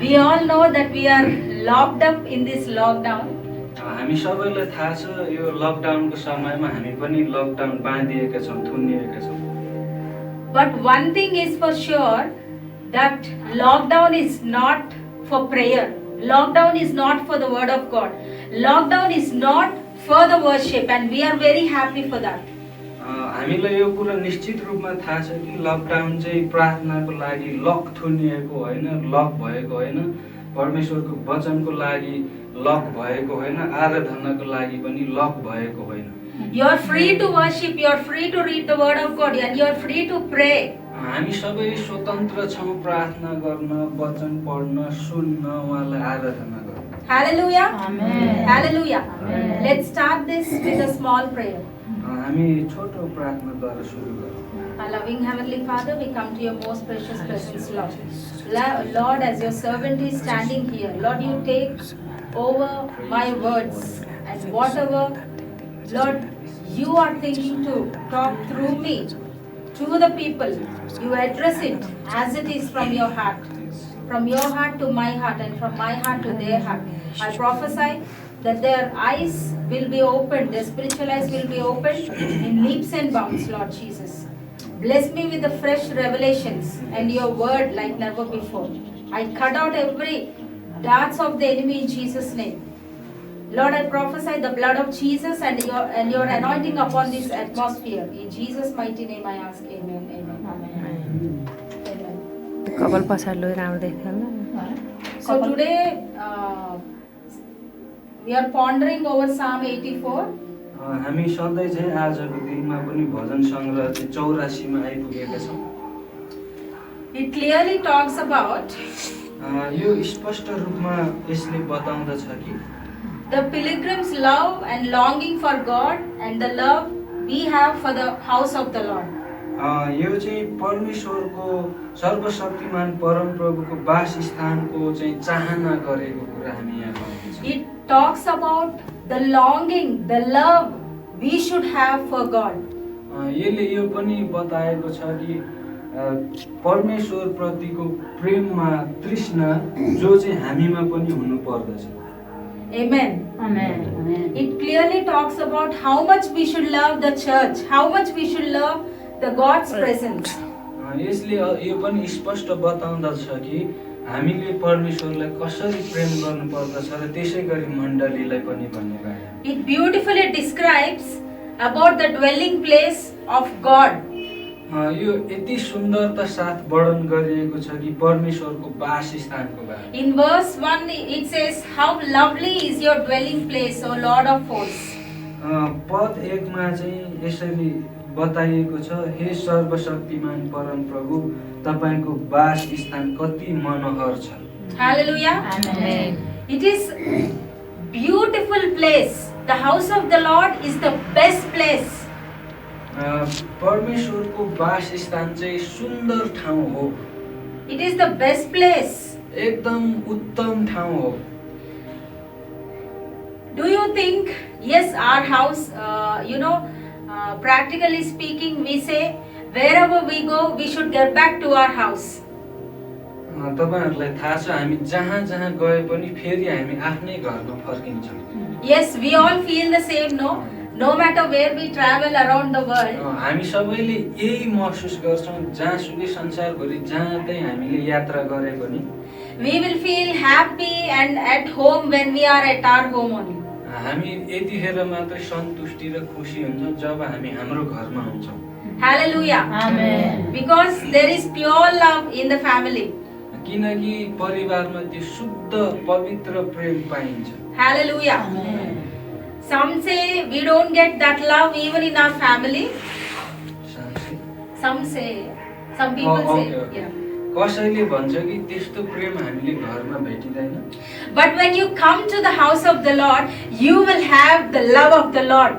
We all know that we are locked up in this lockdown. हामी सबैलाई थाहा छ यो लकडाउनको समयमा हामी पनि लकडाउन बाँधिएका छौँ, थुनिएका छौँ। But one thing is for sure, that lockdown is not for prayer. Lockdown is not for the word of God. Lockdown is not for the worship, and we are very happy for that. हामीलाई यो कुरा निश्चित रूपमा थाहा छ कि lockdown चाहिँ प्रार्थनाको लागि लक थुनिएको होइन, लक भएको होइन, परमेश्वरको वचनको लागि लक भएको होइन, आराधनाको लागि पनि लक भएको होइन। You are free to worship, you are free to read the word of God, and you are free to pray. हामी सबै स्वतन्त्र छौँ प्रार्थना गर्न, वचन पढ्न, सुन्न, उहाँलाई आराधना गर्न। Hallelujah. Amen. Hallelujah. Amen. Let's start this with a small prayer. हामी छोटो प्रार्थनाद्वारा सुरु गरौँ। Our loving Heavenly Father, we come to your most precious presence, Lord. Lord, as your servant is standing here, Lord, you take over my words and whatever, Lord, you are thinking to talk through me to the people, you address it as it is from your heart to my heart, and from my heart to their heart. I prophesy that their eyes will be opened, their spiritual eyes will be opened in leaps and bounds, Lord Jesus. Bless me with the fresh revelations and your word like never before. I cut out every darts of the enemy in Jesus' name. Lord, I prophesy the blood of Jesus and your anointing upon this atmosphere. In Jesus' mighty name I ask. Amen. Amen. Amen. कपाल पछाडि लैर आउँदै थियो ल। So today we are pondering over Psalm 84. हामी सधैँ चाहिँ आजको दिनमा पनि भजन सङ्ग्रह चाहिँ 84 मा आइपुगेका छौँ। It clearly talks about यो स्पष्ट रूपमा यसले बताउँदछ कि the pilgrim's love and longing for God and the love we have for the house of the Lord. यो चाहिँ परमेश्वरको सर्वशक्तिमान परमप्रभुको वासस्थानको चाहिँ चाहना गरेको कुरा हामी यहाँ पाउँछौँ। It talks about the longing, the love we should have for God. यसले यो पनि बताएको छ कि परमेश्वर प्रतिको प्रेममा तृष्णा जो चाहिँ हामीमा पनि हुनु पर्दछ। Amen. Amen. It clearly talks about how much we should love the church, how much we should love the God's presence. यसले यो पनि स्पष्ट बताउँदछ कि हामीले परमेश्वरलाई कसरी प्रेम गर्नुपर्दछ र त्यसै गरी मण्डलीलाई पनि भनेको आयो। It beautifully describes about the dwelling place of God. यो यति सुन्दरता साथ वर्णन गरिएको छ कि परमेश्वरको वासस्थानको बारे। In verse 1 it says, how lovely is your dwelling place, O Lord of hosts. पद 1 मा चाहिँ यसरी बताइएको छ, हे सर्वशक्तिमान परमप्रभु तपाईको वासस्थान कति मनोहर छ। Hallelujah. Amen. It is beautiful place. The house of the Lord is the best place. परमेश्वरको वासस्थान चाहिँ सुन्दर ठाउँ हो। It is the best place. एकदम उत्तम ठाउँ हो। Do you think, yes, our house, practically speaking, we say, wherever we go, we should get back to our house. तपाईहरुलाई थाहा छ हामी जहाँ जहाँ गए पनि फेरि हामी आफ्नै घरमा फर्किन्छौँ। Yes, we all feel the same, no? No matter where we travel around the world. हामी सबैले यही महसुस गर्छौँ जहाँसुकै संसारभरि जहाँ हामीले यात्रा गरे पनि We will feel happy and at home when we are at our home only. हामी यतिखेर मात्रै सन्तुष्टि र खुसी हुन्छौँ जब हामी हाम्रो घरमा हुन्छौँ। Hallelujah. Amen. Because there is pure love in the family. किनकि परिवारमा त्यो शुद्ध पवित्र प्रेम पाइन्छ। Hallelujah. Amen. Some say we don't get that love even in our family. Some people say. Yeah. कसैले भन्छ कि त्यस्तो प्रेम हामीले घरमा भेटिदैन। But when you come to the house of the Lord, you will have the love of the Lord.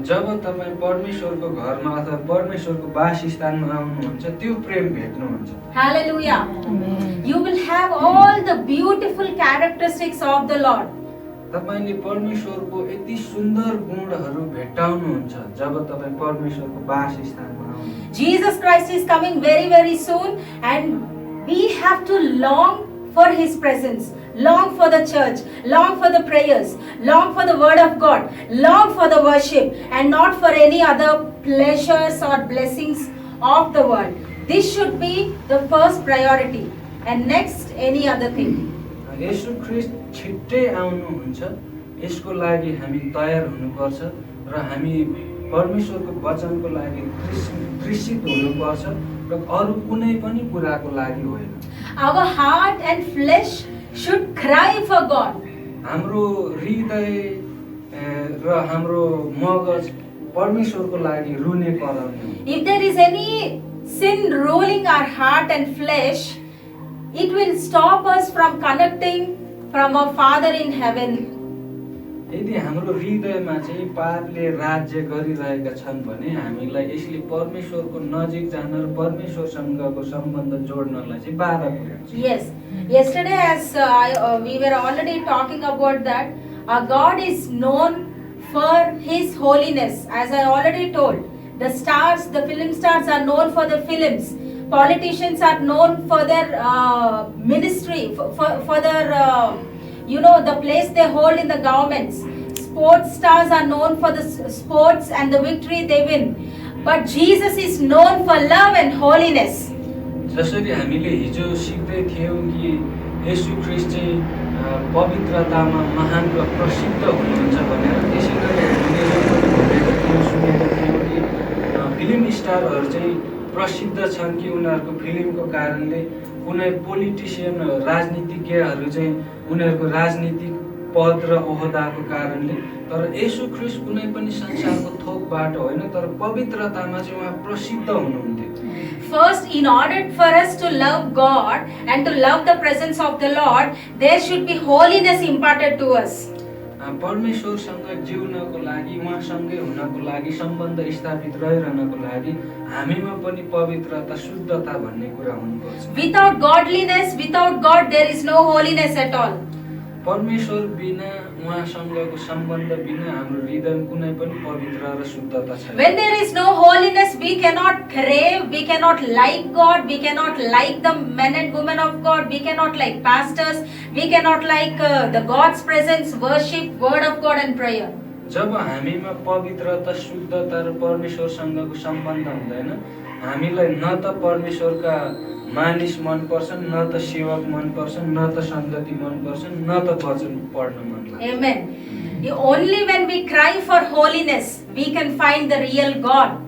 जब तपाईँ परमेश्वरको घरमा अथवा परमेश्वरको वासस्थानमा आउनुहुन्छ त्यो प्रेम भेट्नुहुन्छ। Hallelujah. Amen. You will have all the beautiful characteristics of the Lord. तपाईले परमेश्वरको यति सुन्दर गुणहरू भेट्टाउनुहुन्छ जब तपाईँ परमेश्वरको वासस्थानमा आउनुहुन्छ। Jesus Christ is coming very, very soon, and we have to long for His presence, long for the church, long for the prayers, long for the word of God, long for the worship, and not for any other pleasures or blessings of the world. This should be the first priority, and next any other thing. येशू ख्रिस्ट छिट्टै आउनुहुन्छ, यसको लागि हामी तयार हुनुपर्छ र हामी परमेश्वरको वचनको लागि तृषित हुनुपर्छ र अरू कुनै पनि कुराको लागि होइन। Our heart and flesh should cry for God. हाम्रो हृदय र हाम्रो मगज परमेश्वरको लागि रुने कराउने। If there is any sin ruling our heart and flesh, it will stop us from connecting from our Father in heaven. यदि हाम्रो हृदयमा चाहिँ पापले राज्य गरिरहेका छन् भने हामीलाई यसले परमेश्वरको नजिक जान र परमेश्वरसँगको सम्बन्ध जोड्नलाई चाहिँ बाधा पुर्याउँछ। Yes. Yesterday, as we were already talking about that, our God is known for His holiness. As I already told, the stars, the film stars are known for the films. Politicians are known for their ministry, for their, the place they hold in the governments. Sports stars are known for the sports and the victory they win. But Jesus is known for love and holiness. जसरी हामीले हिजो सिक्दै थियौँ कि येशू ख्रिस्ट चाहिँ पवित्रतामा महान र प्रसिद्ध हुनुहुन्छ भनेर, त्यसै गरी हामीले भनेको थियौँ, सुनेको थियौँ कि फिल्म स्टारहरू चाहिँ प्रसिद्ध छन् कि उनीहरूको फिल्मको कारणले कुनै पोलिटिसियन राजनीतिज्ञहरू चाहिँ उनीहरूको राजनीतिक पद र ओहदाको कारणले, तर येशू ख्रिस्ट कुनै पनि संसारको थोकबाट होइन, तर पवित्रतामा चाहिँ उहाँ प्रसिद्ध हुनुहुन्थ्यो। First, in order for us to love God and to love the presence of the Lord, there should be holiness imparted to us. परमेश्वरसँग जिउनको लागि, उहाँसँगै हुनको लागि, सम्बन्ध स्थापित रहिरहनको लागि हामीमा पनि पवित्रता, शुद्धता भन्ने कुरा हुनुपर्छ। Without godliness, without God, there is no holiness at all. परमेश्वर बिना, उहाँसँगको सम्बन्ध बिना हाम्रो हृदयमा कुनै पनि पवित्र र शुद्धता छैन। When there is no holiness, we cannot crave, we cannot like God, we cannot like the men and women of God, we cannot like pastors, we cannot like the God's presence, worship, word of God and prayer. जब हामीमा पवित्रता, शुद्धता र परमेश्वरसँगको सम्बन्ध हुँदैन, हामीलाई न त परमेश्वरका मानिस मन पर्छन्, न त सेवक मन पर्छन्, न त सन्तति मन पर्छन्, न त वचन पढ्न मन लाग्छ। Amen. Only when we cry for holiness, we can find the real God.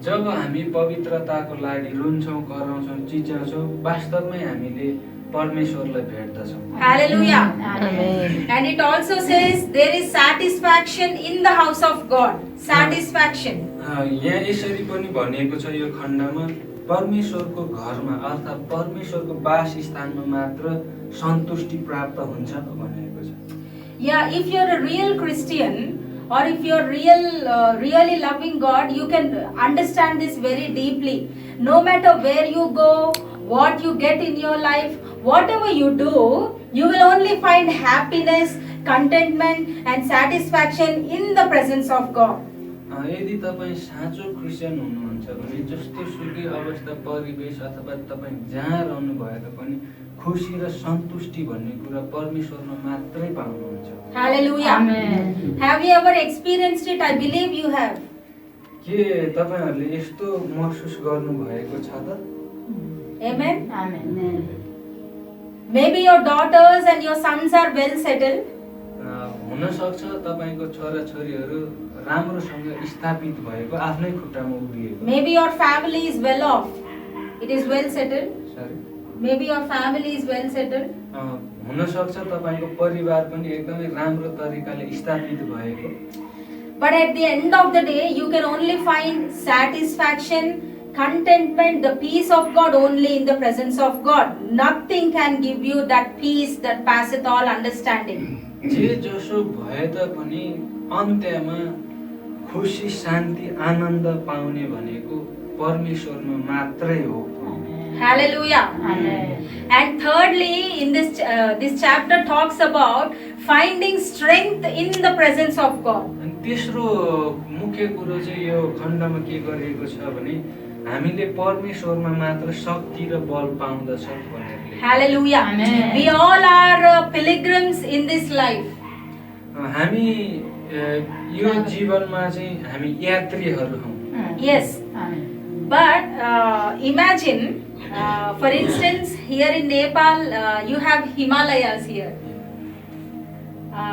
जब हामी पवित्रताको लागि रुन्छौँ, कराउँछौँ, चिच्याउँछौँ, वास्तवमै हामीले परमेश्वरलाई भेट्दछौँ। Hallelujah. Amen. And it also says there is satisfaction in the house of God. Satisfaction. यहाँ यसरी पनि भनिएको छ यो खण्डमा, परमेश्वरको घरमा अर्थात् परमेश्वरको वासस्थानमा मात्र सन्तुष्टि प्राप्त हुन्छ भनेको छ। Yeah, if you're a real Christian or if you're really loving God, you can understand this very deeply. No matter where you go, what you get in your life, whatever you do, you will only find happiness, contentment and satisfaction in the presence of God. यदि तपाईँ साँचो Christian हुनुहुन्छ भने जस्तो सुकै अवस्था, परिवेश अथवा तपाईँ जहाँ रहनु भए तापनि खुसी र सन्तुष्टि भन्ने कुरा परमेश्वरमा मात्रै पाउनुहुन्छ। Hallelujah. Amen. Have you ever experienced it? I believe you have. के तपाईहरुले यस्तो महसुस गर्नु भएको छ त? Amen. Amen. Maybe your daughters and your sons are well settled. हुन सक्छ तपाईको छोराछोरीहरु राम्रोसँग स्थापित भएको, आफ्नै खुट्टामा उभिएको। Maybe your family is well off. It is well settled. Sorry. Maybe your family is well settled. हुन सक्छ तपाईको परिवार पनि एकदमै राम्रो तरिकाले स्थापित भएको। But at the end of the day, you can only find satisfaction, contentment, the peace of God only in the presence of God. Nothing can give you that peace that passeth all understanding. जे जसो भए तापनि अन्त्यमा खुसी, शान्ति, आनन्द पाउने भनेको परमेश्वरमा मात्रै हो। Hallelujah. Amen. And thirdly, in this chapter talks about finding strength in the presence of God. अनि तेस्रो मुख्य कुरो चाहिँ यो खण्डमा के गरिएको छ भने हामीले परमेश्वरमा मात्र शक्ति र बल पाउँदछ भनेर Hallelujah. Amen. We all are pilgrims in this life. हामी यो जीवनमा चाहिँ हामी यात्रीहरू हौँ। Yes. But imagine, for instance, here in Nepal, you have Himalayas here.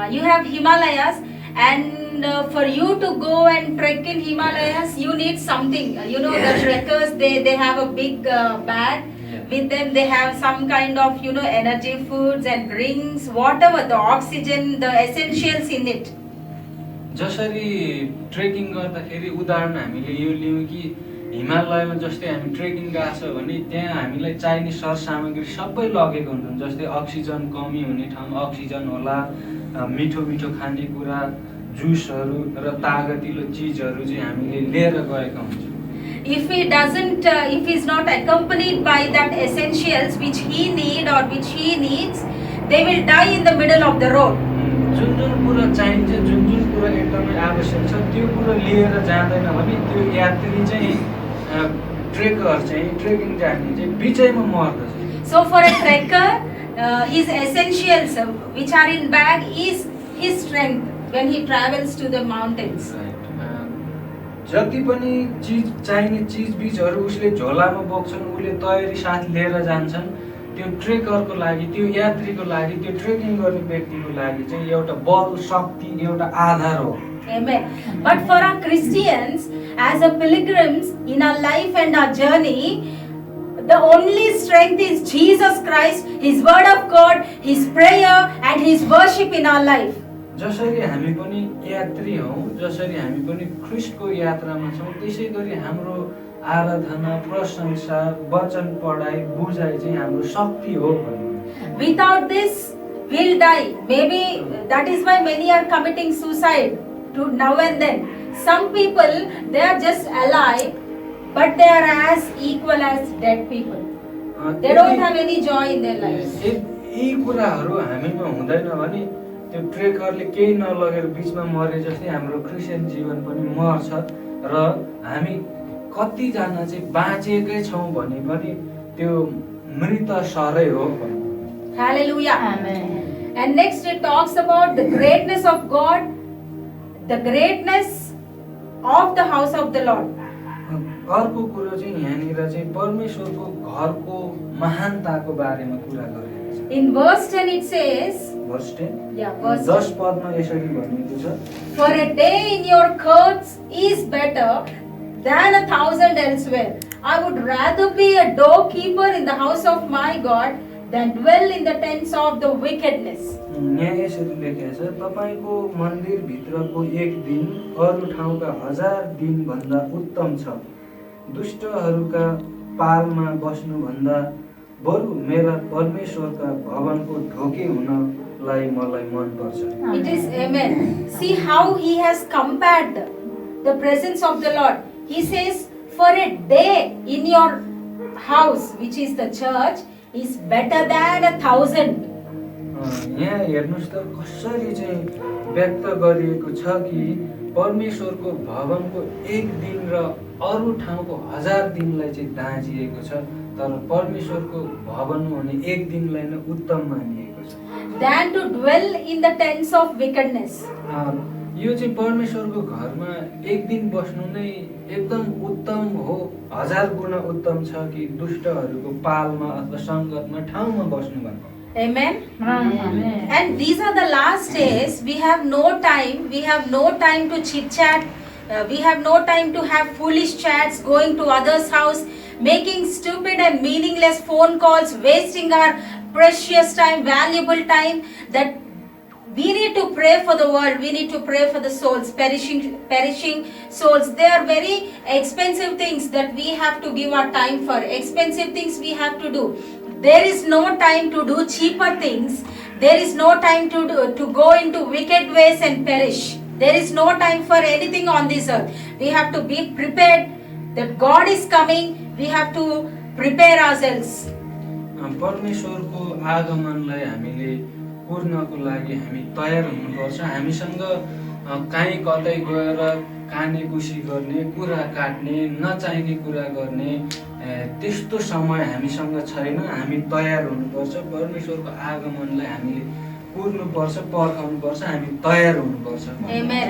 You have Himalayas, and for you to go and trek in Himalayas, you need something. You know, the trekkers, they have a big bag. With them, they have some kind of, you know, energy foods and drinks, whatever, the oxygen, the essentials in it. जसरी trekking गर्दाखेरि उदाहरण हामीले यो लियौँ कि हिमालयमा जस्तै हामी trekking गएको छ भने त्यहाँ हामीलाई चाहिने सरसामग्री सबै लगेको हुन्छन्, जस्तै अक्सिजन कमी हुने ठाउँ अक्सिजन होला, मिठो मिठो खानेकुरा, जुसहरू र तागतिलो चिजहरू चाहिँ हामीले लिएर गएका हुन्छौँ। If he doesn't, if he's not accompanied by that essentials which he need or which he needs, they will die in the middle of the road. जुन जुन कुरा चाहिन्छ, जुन जुन कुरा एकदमै आवश्यक छ त्यो कुरा लिएर जाँदैन भने त्यो यात्री चाहिँ ट्रेकर चाहिँ ट्रेकिङ जाने चाहिँ बिचैमा मर्दछ। So for a trekker, his essentials which are in bag is his strength when he travels to the mountains. जति पनि चिज चाहिने चिजबिजहरू उसले झोलामा बोक्छन्, उसले तयारी साथ लिएर जान्छन्, त्यो ट्रेकरको लागि, त्यो यात्रीको लागि, त्यो ट्रेकिङ गर्ने व्यक्तिको लागि चाहिँ एउटा बल, शक्ति, एउटा आधार हो। Amen. But for our Christians, as a pilgrims in our life and our journey, the only strength is Jesus Christ, His Word of God, His prayer and His worship in our life. जसरी हामी पनि यात्री हौँ, जसरी हामी पनि ख्रिस्टको यात्रामा छौँ, त्यसै गरी हाम्रो आराधना, प्रशंसा, वचन पढाइ, बुझाइ चाहिँ हाम्रो शक्ति हो भन्नु। Without this, we'll die. Maybe that is why many are committing suicide to now and then. Some people, they are just alive, but they are as equal as dead people. They don't have any joy in their lives. यी कुराहरू हामीमा हुँदैन भने त्यो ट्रेकरले केही नलगेर बिचमा मरे जस्तै हाम्रो क्रिस्चियन जीवन पनि मर्छ र हामी कतिजना चाहिँ बाँचेकै छौँ भने पनि त्यो मृत सरै हो। Hallelujah. Amen. And next it talks about the greatness of God, the greatness of the house of the Lord. अर्को कुरो चाहिँ यहाँनिर चाहिँ परमेश्वरको घरको महानताको बारेमा कुरा गरिएको छ। In verse 10 it says, verse 10, yeah, verse 10 10. पदमा यसरी भनिएको छ, For a day in your courts is better than 1,000 elsewhere. I would rather be a doorkeeper in the house of my God than dwell in the tents of the wickedness. यहाँ यसरी लेखेको छ, तपाईको मन्दिरभित्रको एक दिन अरू ठाउँका 1000 दिनभन्दा उत्तम छ, दुष्टहरूका पालमा बस्नुभन्दा बरु मेरा परमेश्वरका भवनको ढोके हुनलाई मलाई मन पर्छ। It is amen. See how he has compared the presence of the Lord. He says, for a day in your house, which is the church, is better than 1,000. यहाँ हेर्नुस् त कसरी चाहिँ व्यक्त गरिएको छ कि परमेश्वरको भवनको एक दिन र अरू ठाउँको 1000 दिनलाई चाहिँ दाँजिएको छ, तर परमेश्वरको भवन हुने एक दिनलाई नै उत्तम मानिएको छ। Than to dwell in the tents of wickedness. यो चाहिँ परमेश्वरको घरमा एक दिन बस्नु नै एकदम उत्तम हो, 1000 गुणा उत्तम छ कि दुष्टहरूको पालमा अथवा सङ्गतमा ठाउँमा बस्नु भन्नु। Amen. Amen. And these are the last days. We have no time. We have no time to chit chat. We have no time to have foolish chats, going to others' house, making stupid and meaningless phone calls, wasting our precious time, valuable time. That we need to pray for the world. We need to pray for the souls, perishing souls. They are very expensive things that we have to give our time for. Expensive things we have to do. There is no time to do cheaper things. There is no time to go into wicked ways and perish. There is no time for anything on this earth. We have to be prepared that God is coming. We have to prepare ourselves. परमेश्वरको आगमनलाई हामीले कुर्नको लागि हामी तयार हुनुपर्छ। हामीसँग कहीँ कतै गएर कानेकुसी गर्ने, कुरा काट्ने, नचाहिने कुरा गर्ने त्यस्तो समय हामीसँग छैन। हामी तयार हुनुपर्छ। परमेश्वरको आगमनलाई हामीले कुर्नुपर्छ, पर्खाउनुपर्छ, हामी तयार हुनुपर्छ। Amen.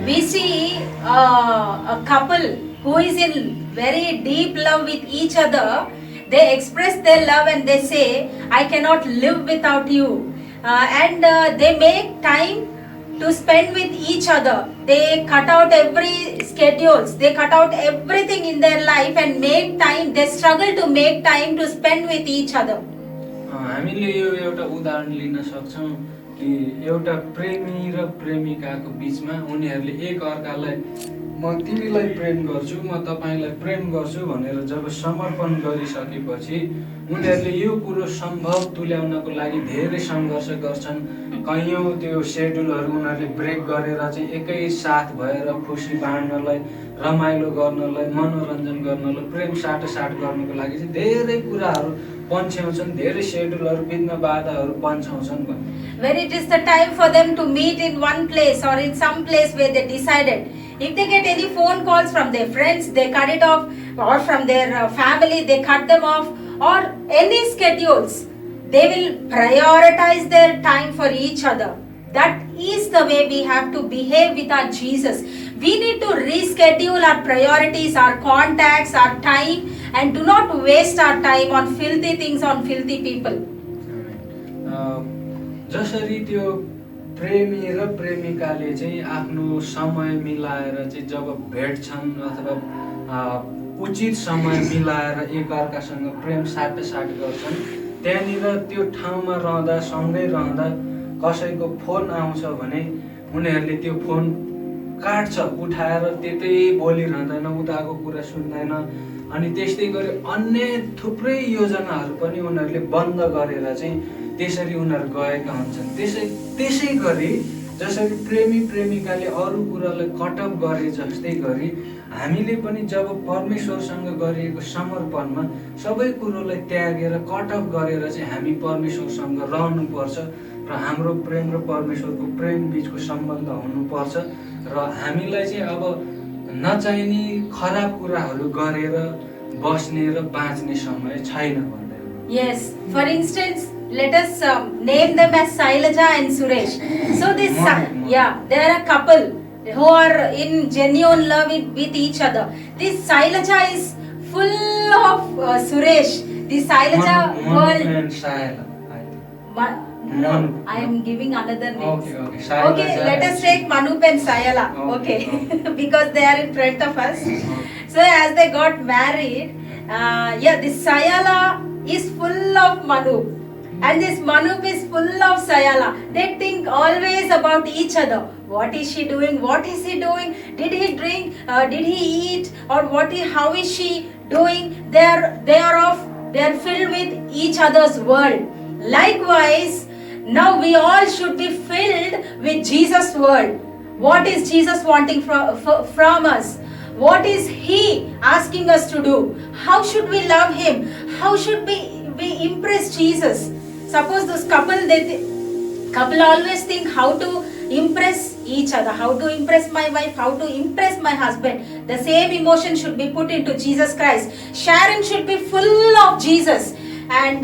We see a couple who is in very deep love with each other. They express their love and they say, I cannot live without you. And they make time to spend with each other. They cut out every schedules. They cut out everything in their life and make time. They struggle to make time to spend with each other. हामीले यो एउटा उदाहरण लिन सक्छौँ कि एउटा प्रेमी र प्रेमिकाको बिचमा उनीहरूले एक अर्कालाई म तिमीलाई प्रेम गर्छु, म तपाईँलाई प्रेम गर्छु भनेर जब समर्पण गरिसकेपछि उनीहरूले यो कुरो सम्भव तुल्याउनको लागि धेरै सङ्घर्ष गर्छन्। कैयौँ त्यो सेड्युलहरू उनीहरूले ब्रेक गरेर चाहिँ एकै साथ भएर खुसी बाँड्नलाई, रमाइलो गर्नलाई, मनोरञ्जन गर्नलाई, प्रेम साटासाट गर्नको लागि चाहिँ धेरै कुराहरू पन्छ्याउँछन्, धेरै सेड्युलहरू बिघ्न बाधाहरू पन्छाउँछन्। When it is the time for them to meet in one place or in some place where they decided, if they get any phone calls from their friends, they cut it off, or from their family, they cut them off, or any schedules, they will prioritize their time for each other. That is the way we have to behave with our Jesus. We need to reschedule our priorities, our contacts, our time, and do not waste our time on filthy things, on filthy people. जसरी त्यो प्रेमी र प्रेमिकाले चाहिँ आफ्नो समय मिलाएर चाहिँ जब भेट्छन् अथवा उचित समय मिलाएर एकअर्कासँग प्रेम साटासाट गर्छन्, त्यहाँनिर त्यो ठाउँमा रहँदा, सँगै रहँदा कसैको फोन आउँछ भने उनीहरूले त्यो फोन काट्छ, उठाएर त्यतै बोलिरहँदैन, उताको कुरा सुन्दैन। अनि त्यस्तै गरी अन्य थुप्रै योजनाहरू पनि उनीहरूले बन्द गरेर चाहिँ त्यसरी उनीहरू गएका हुन्छन्। त्यसै गरी जसरी प्रेमी प्रेमिकाले अरू कुरालाई कटअप गरे जस्तै गरी हामीले पनि जब परमेश्वरसँग गरिएको समर्पणमा सबै कुरोलाई त्यागेर कटअप गरेर चाहिँ हामी परमेश्वरसँग रहनुपर्छ र हाम्रो प्रेम र परमेश्वरको प्रेम बिचको सम्बन्ध हुनुपर्छ र हामीलाई चाहिँ अब नचाहिने खराब कुराहरू गरेर बस्ने र बाँच्ने समय छैन भन्दै। Yes, for instance, let us name them as Sailaja and Suresh. So this, they are a couple who are in genuine love with each other. This Sailaja is full of Suresh. The Sailaja world. No, I am giving another name. Okay, let us take Manup and Sayala. Okay, because they are in front of us. So as they got married, this Sayala is full of Manup. And this Manup is full of Sayala. They think always about each other. What is she doing? What is he doing? Did he drink? Did he eat? Or how is she doing? They are filled with each other's world. Likewise, now we all should be filled with Jesus' world. What is Jesus wanting from us? What is He asking us to do? How should we love Him? How should we impress Jesus? Suppose this couple always think how to impress each other, how to impress my wife, how to impress my husband. The same emotion should be put into Jesus Christ. Sharon should be full of Jesus. And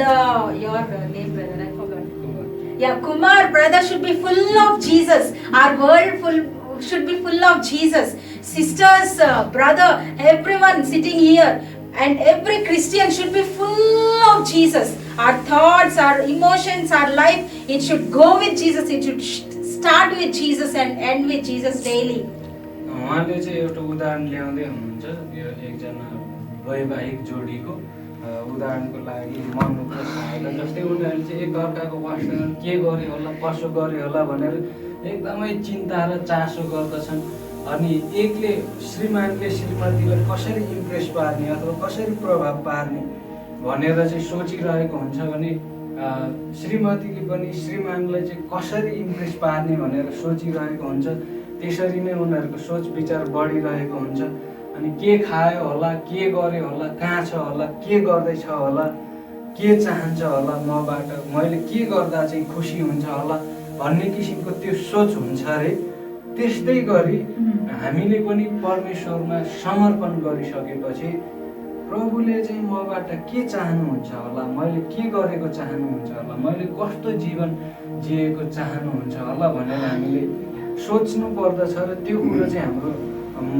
your name, brother, I forgot. Kumar, brother, should be full of Jesus. Our world should be full of Jesus. Sisters, brother, everyone sitting here, and every Christian should be full of Jesus. Our thoughts, our emotions, our life, it should go with Jesus. It should start with Jesus and end with Jesus daily. उहाँले चाहिँ एउटा उदाहरण ल्याउँदै हुनुहुन्छ यो एकजना वैवाहिक जोडीको उदाहरणको लागि मनुप र साइला जस्तै उनीहरूले चाहिँ एकअर्काको वास्तवमा के गरे होला, कसो गरे होला भनेर एकदमै चिन्ता र चासो गर्दछन्। अनि एकले श्रीमानले श्रीमतीलाई कसरी इम्प्रेस पार्ने अथवा कसरी प्रभाव पार्ने भनेर चाहिँ सोचिरहेको हुन्छ भने श्रीमतीले पनि श्रीमानलाई चाहिँ कसरी इम्प्रेस पार्ने भनेर सोचिरहेको हुन्छ। त्यसरी नै उनीहरूको सोच विचार बढिरहेको हुन्छ। अनि के खायो होला, के गर्यो होला, कहाँ छ होला, के गर्दैछ होला, के चाहन्छ होला मबाट, मैले के गर्दा चाहिँ खुसी हुन्छ होला भन्ने किसिमको त्यो सोच हुन्छ अरे। त्यस्तै गरी हामीले पनि परमेश्वरमा समर्पण गरिसकेपछि प्रभुले चाहिँ मबाट के चाहनुहुन्छ होला, मैले के गरेको चाहनुहुन्छ होला, मैले कस्तो जीवन जिएको चाहनुहुन्छ होला भनेर हामीले सोच्नु पर्दछ र त्यो कुरो चाहिँ हाम्रो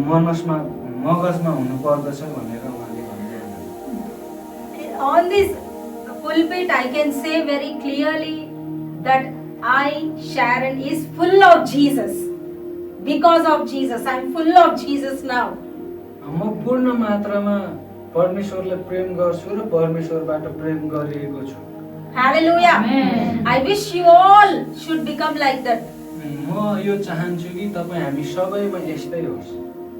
मगजमा हुनु पर्दछ भनेर उहाँले भन्नुहुन्छ। On this pulpit, I can say very clearly that I, Sharon, is full of Jesus. Because of Jesus, I'm full of Jesus now. म पूर्ण मात्रामा परमेश्वरलाई प्रेम गर्छु र परमेश्वरबाट प्रेम गरिएको छु। Hallelujah. Amen. I wish you all should become like that. म यो चाहन्छु कि तपाईँ हामी सबैमा यस्तै होस्।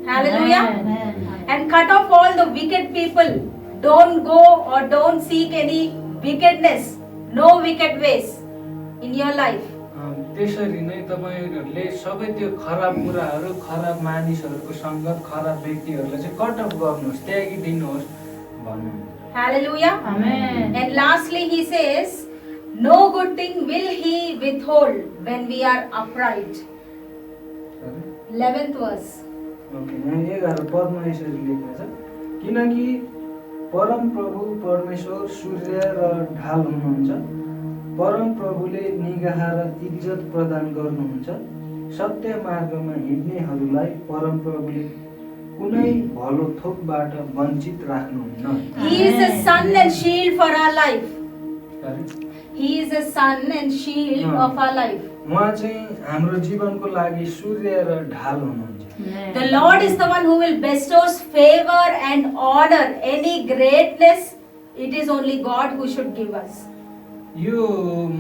Hallelujah. Amen. And cut off all the wicked people. Don't go or don't seek any wickedness. No wicked ways in your life. त्यसरी नै तपाईँहरूले सबै त्यो खराब कुराहरू, खराब मानिसहरूको सङ्गत, खराब व्यक्तिहरूलाई चाहिँ कट अफ गर्नुहोस्, त्यागिदिनुहोस् भन्नुहुन्छ। Hallelujah. Amen. And lastly, he says, no good thing will he withhold when we are upright. 11th verse. Okay, यहाँ 11 पदमा यसरी लेखेको छ, किनकि परम प्रभु परमेश्वर सूर्य र ढाल हुनुहुन्छ, परम प्रभुले निगाह र इज्जत प्रदान गर्नुहुन्छ, सत्य मार्गमा हिँड्नेहरूलाई परम प्रभुले कुनै भलो थोकबाट वञ्चित राख्नुहुन्न। He is a sun and shield for our life. अरे, He is a sun and shield of our life. उहाँ चाहिँ हाम्रो जीवनको लागि सूर्य र ढाल हुनुहुन्छ। The Lord is the one who will bestow favor and honor, any greatness. It is only God who should give us. यो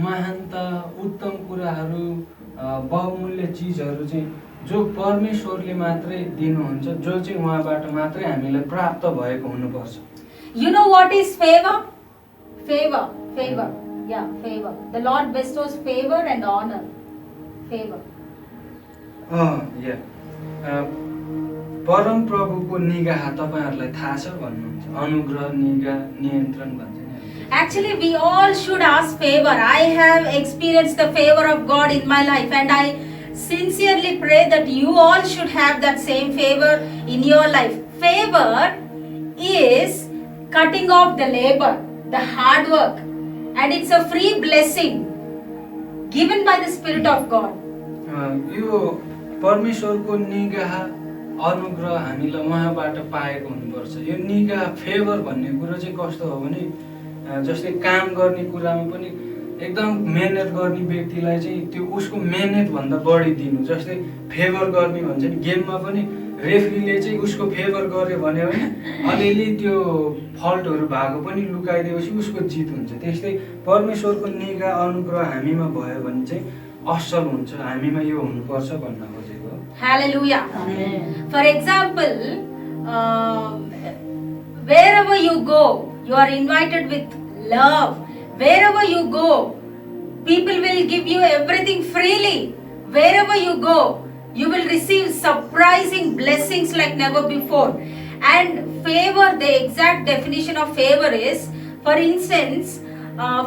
महानता, उत्तम कुराहरू, बहुमूल्य चिजहरू चाहिँ जो परमेश्वरले मात्रै दिनुहुन्छ, जो चाहिँ उहाँबाट मात्रै हामीलाई प्राप्त भएको हुनुपर्छ। You know what is favor? Favor. Yeah, favor. The Lord bestows favor and honor. Favor. परम प्रभुको निगाह तपाईँहरूलाई थाहा छ भन्नुहुन्छ, अनुग्रह, निगाह, नियन्त्रण भन्छ नि। Actually, we all should ask favor. I have experienced the favor of God in my life, and I sincerely pray that you all should have that same favor in your life. Favor is cutting off the labor, the hard work, and it's a free blessing given by the Spirit of God. यो परमेश्वरको निगाह, अनुग्रह हामीलाई उहाँबाट पाएको हुनुपर्छ। यो निगाह, फेभर भन्ने कुरो चाहिँ कस्तो हो भने जस्तै काम गर्ने कुरामा पनि एकदम मेहनत गर्ने व्यक्तिलाई चाहिँ त्यो उसको मेहनतभन्दा बढी दिनु, जस्तै फेभर गर्ने भन्छ नि, गेममा पनि रेफ्रीले चाहिँ उसको फेभर गर्यो भने अलिअलि त्यो फल्टहरू भएको पनि लुकाइदिएपछि उसको जित हुन्छ। त्यस्तै परमेश्वरको निगाह, अनुग्रह हामीमा भयो भने चाहिँ असल हुन्छ, हामीमा यो हुनुपर्छ भन्न खोजेको। Hallelujah. Amen. For example, wherever you go, you are invited with love. Wherever you go, people will give you everything freely. Wherever you go, you will receive surprising blessings like never before. And favor, the exact definition of favor is, for instance,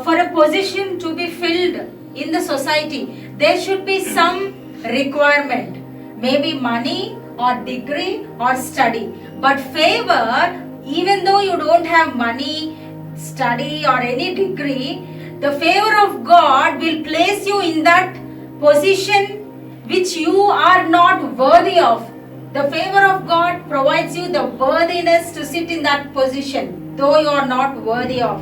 for a position to be filled in the society, there should be some requirement, maybe money or degree or study. But favor, even though you don't have money, study or any degree, the favor of God will place you in that position which you are not worthy of. The favor of God provides you the worthiness to sit in that position, though you are not worthy of,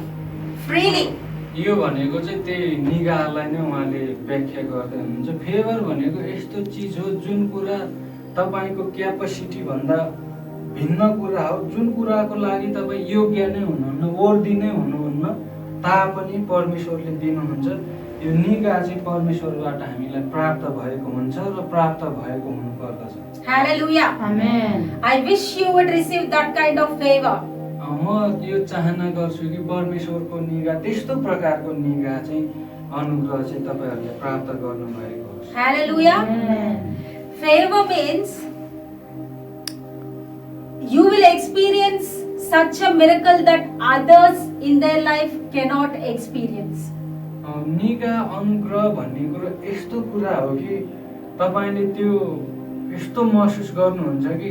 freely. यो भनेको चाहिँ त्यही निगाहलाई नै उहाँले व्याख्या गर्दै हुनुहुन्छ। Favour भनेको यस्तो चिज हो जुन कुरा तपाईँको क्यापेसिटी भन्दा भिन्न कुरा हो, जुन कुराको लागि तपाईँ योग्य नै हुनुहुन्न, वर्दी नै हुनुहुन्न, तापनि परमेश्वरले दिनुहुन्छ। यो निगाह चाहिँ परमेश्वरबाट हामीलाई प्राप्त भएको हुन्छ र प्राप्त भएको हुनुपर्दछ। Hallelujah. Amen. I wish you would receive that kind of favor. म यो चाहना गर्छु कि परमेश्वरको निगाह, त्यस्तो प्रकारको निगाह चाहिँ, अनुग्रह चाहिँ तपाईँहरूले प्राप्त गर्नुभएको होस्। Hallelujah. Amen. Favor means you will experience such a miracle that others in their life cannot experience. निगाह, अनुग्रह भन्ने कुरो यस्तो कुरा हो कि तपाईँले त्यो यस्तो महसुस गर्नुहुन्छ कि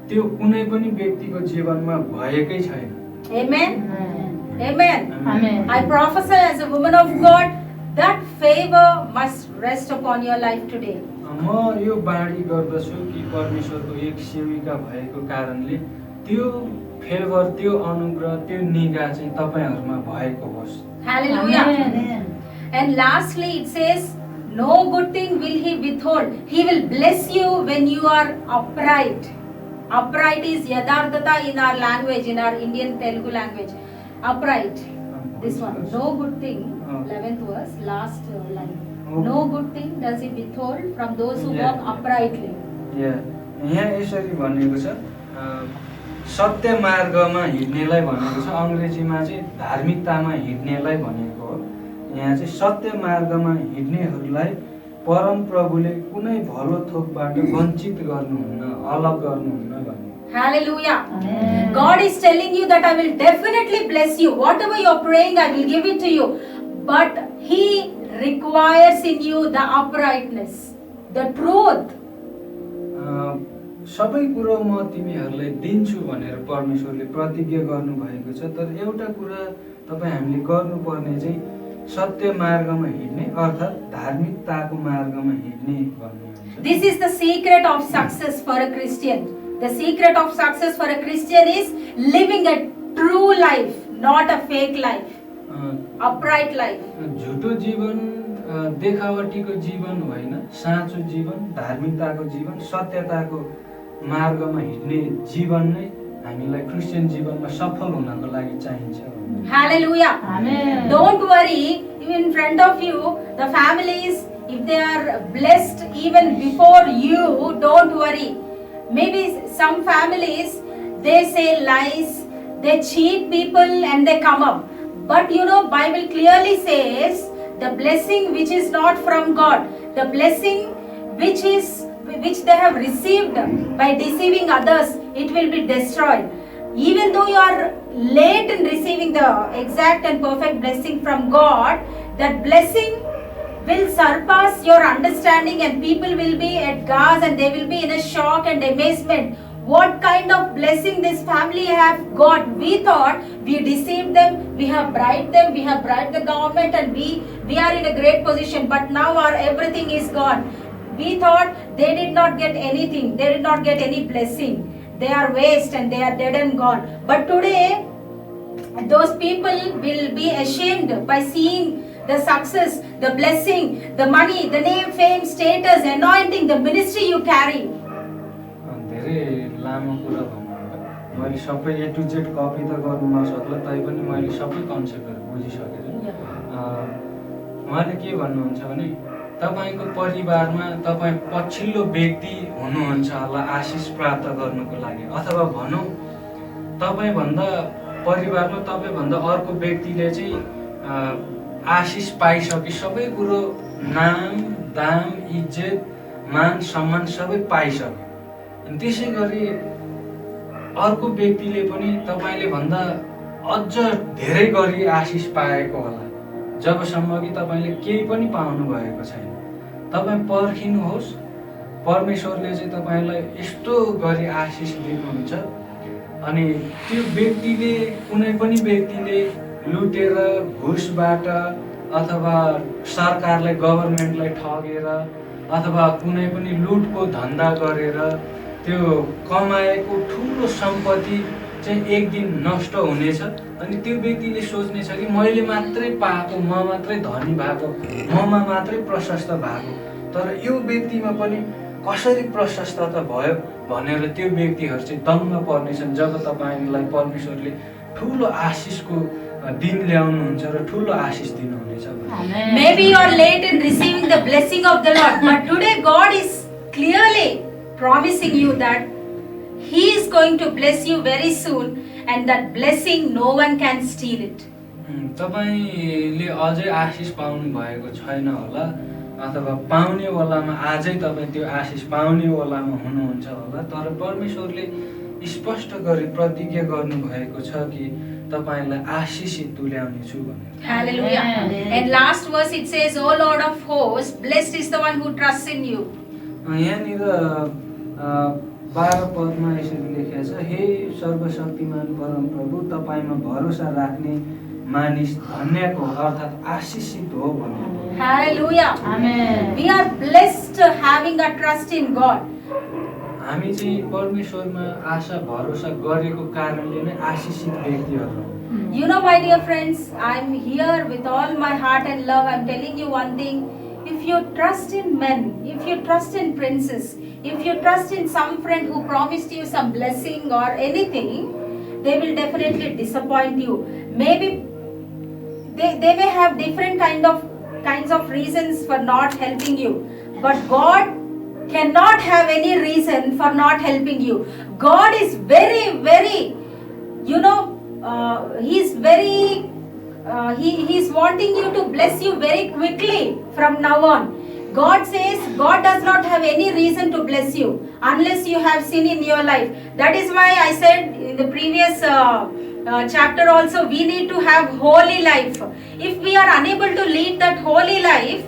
त्यो कुनै पनि व्यक्तिको जीवनमा भएकै छैन। Amen. Amen. Amen. Amen. I prophesy as a woman of God that favor must rest upon your life today. म यो बाणी गर्दछु कि परमेश्वरको एक सेविका भएको कारणले त्यो फेभर, त्यो अनुग्रह, त्यो निगाह चाहिँ तपाईहरुमा भएको होस्। Hallelujah. Amen. And lastly, it says, no good thing will he withhold. He will bless you when you are upright. Upright is yadardhata in our language, in our Indian Telugu language. Upright. This one. No good thing. 11th verse, last line. No good thing does he withhold from those who walk uprightly. यहाँ यसरी भनेको छ, सत्य मार्गमा हिँड्नेलाई भनेको छ। अंग्रेजीमा चाहिँ धार्मिकतामा हिँड्नेलाई भनेको हो। यहाँ चाहिँ सत्य मार्गमा हिँड्नेहरूलाई परम प्रभुले कुनै भलो थोकबाट वञ्चित गर्नुहुन्न, अलग गर्नुहुन्न भन्ने। Hallelujah. Amen. God is telling you that I will definitely bless you. Whatever you are praying, I will give it to you. But He requires in you the uprightness, the truth. सबै कुरो म तिमीहरूलाई दिन्छु भनेर परमेश्वरले प्रतिज्ञा गर्नुभएको छ। तर एउटा कुरा तपाईँ हामीले गर्नुपर्ने चाहिँ सत्य मार्गमा हिँड्ने, अर्थात् धार्मिकताको मार्गमा हिँड्ने भन्ने हुन्छ। This is the secret of success for a Christian. The secret of success for a Christian is living a true life, not a fake life, upright life. झुटो जीवन, देखावटीको जीवन होइन, साँचो जीवन, धार्मिकताको जीवन, सत्यताको मार्गमा हिँड्ने जीवन नै हामीलाई क्रिस्चियन जीवनमा सफल हुनको लागि चाहिन्छ। Hallelujah. Amen. Don't worry, in front of you, the families, if they are blessed even before you, don't worry. Maybe some families, they say lies, they cheat people and they come up. But you know, Bible clearly says, the blessing which is not from God, the blessing which they have received by deceiving others, it will be destroyed. Even though you are late in receiving the exact and perfect blessing from God, that blessing will surpass your understanding, and people will be at gas and they will be in a shock and amazement. What kind of blessing this family have got? We thought we deceived them, we have bribed them, we have bribed the government, and we are in a great position. But now our everything is gone. We thought they did not get anything, they did not get any blessing. They are waste and they are dead and gone. But today, those people will be ashamed by seeing the success, the blessing, the money, the name, fame, status, anointing, the ministry you carry. धेरै लामो कुरा भन्नुभयो। मैले सबै A to Z copy त गर्नु नसक्ला, तैपनि मैले सबै कन्सेप्टहरू बुझिसकेँ। उहाँले के भन्नुहुन्छ भने तपाईको परिवारमा तपाईँ पछिल्लो व्यक्ति हुनुहुन्छ होला आशिष प्राप्त गर्नको लागि, अथवा भनौँ तपाईभन्दा परिवारमा तपाईभन्दा अर्को व्यक्तिले चाहिँ आशिष पाइसके, सबै कुरो नाम, दाम, इज्जत, मान, सम्मान सबै पाइसके। अनि त्यसै गरी अर्को व्यक्तिले पनि तपाईले भन्दा अझ धेरै गरी आशिष पाएको होला, जबसम्म कि तपाईले केही पनि पाउनु भएको छैन। तपाईँ पर्खिनुहोस्, परमेश्वरले चाहिँ तपाईलाई यस्तो गरी आशिष दिनुहुन्छ। अनि त्यो व्यक्तिले, कुनै पनि व्यक्तिले लुटेर, घुसबाट, अथवा सरकारलाई, गभर्नमेन्टलाई ठगेर, अथवा कुनै पनि लुटको धन्दा गरेर त्यो कमाएको ठुलो सम्पत्ति चाहिँ एक दिन नष्ट हुनेछ। अनि त्यो व्यक्तिले सोच्नेछ कि मैले मात्रै पाएको, म मात्रै धनी भएको, ममा मात्रै प्रशस्त भएको। तर यो व्यक्तिमा पनि कसरी प्रशस्तता भयो भनेर त्यो व्यक्तिहरू चाहिँ दङ्ग पर्नेछन् जब तपाईलाई परमेश्वरले ठुलो आशिषको दिन ल्याउनुहुन्छ र ठुलो आशिष दिनुहुनेछ। Maybe you are late in receiving the blessing of the Lord, but today God is clearly promising you that He is going to bless you very soon, and that blessing no one can steal it. तपाईले अझै आशिष पाउनु भएको छैन होला, अथवा पाउने वालामा आजै तपाईँ त्यो आशिष पाउने वालामा हुनुहुन्छ होला, तर परमेश्वरले स्पष्ट गरी प्रतिज्ञा गर्नुभएको छ कि तपाईलाई आशिषित तुल्याउने छु भनेर। Hallelujah. And last verse it says, O Lord of hosts, blessed is the one who trusts in you. यहाँनिर 12 पदमा यसरी लेखेको छ, हे सर्वशक्तिमान परमप्रभु, तपाईँमा भरोसा राख्ने मानिस धन्यको अर्थात् आशिषित हो भने। Hallelujah. Amen. We are blessed having a trust in God. हामी चाहिँ परमेश्वरमा आशा भरोसा गरेको कारणले नै आशिषित व्यक्तिहरू हौँ। You know, my dear friends, I'm here with all my heart and love. I'm telling you one thing. If you trust in men, if you trust in princes, if you trust in some friend who promised you some blessing or anything, they will definitely disappoint you. Maybe they may have different kinds of reasons for not helping you. But God cannot have any reason for not helping you. God is very, very, He's very, He's wanting you to bless you very quickly from now on. God says God does not have any reason to bless you unless you have sin in your life. That is why I said in the previous chapter also, we need to have holy life. If we are unable to lead that holy life,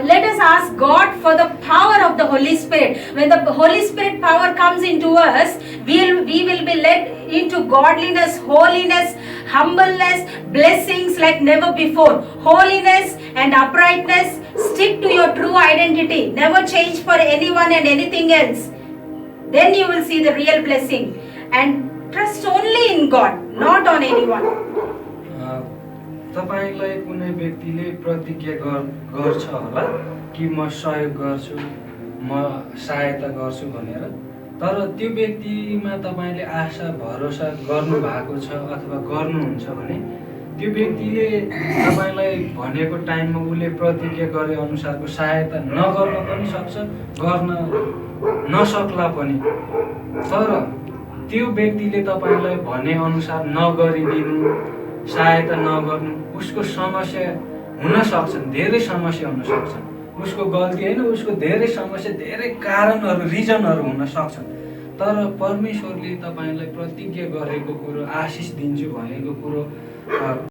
let us ask God for the power of the Holy Spirit. When the Holy Spirit power comes into us, we will be led into godliness, holiness, humbleness, blessings like never before. Holiness and uprightness. Stick to your true identity. Never change for anyone and anything else. Then you will see the real blessing. And trust only in God, not on anyone. तपाईलाई कुनै व्यक्तिले प्रतिज्ञा गर्छ होला कि म सहयोग गर्छु, म सहायता गर्छु भनेर, तर त्यो व्यक्तिमा तपाईले आशा भरोसा गर्नु भएको छ अथवा गर्नुहुन्छ भने त्यो व्यक्तिले तपाईलाई भनेको टाइममा उसले प्रतिज्ञा गरे अनुसारको सहायता नगर्न पनि सक्छ, गर्न नसक्ला पनि। तर त्यो व्यक्तिले तपाईलाई भने अनुसार नगरिदिनु, सहायता नगर्नु, उसको समस्या हुन सक्छन्, धेरै समस्या हुन सक्छन्। उसको गल्ती होइन, उसको धेरै समस्या, धेरै कारणहरू, रिजनहरू हुन सक्छन्। तर परमेश्वरले तपाईलाई प्रतिज्ञा गरेको कुरो, आशिष दिन्छु भनेको कुरो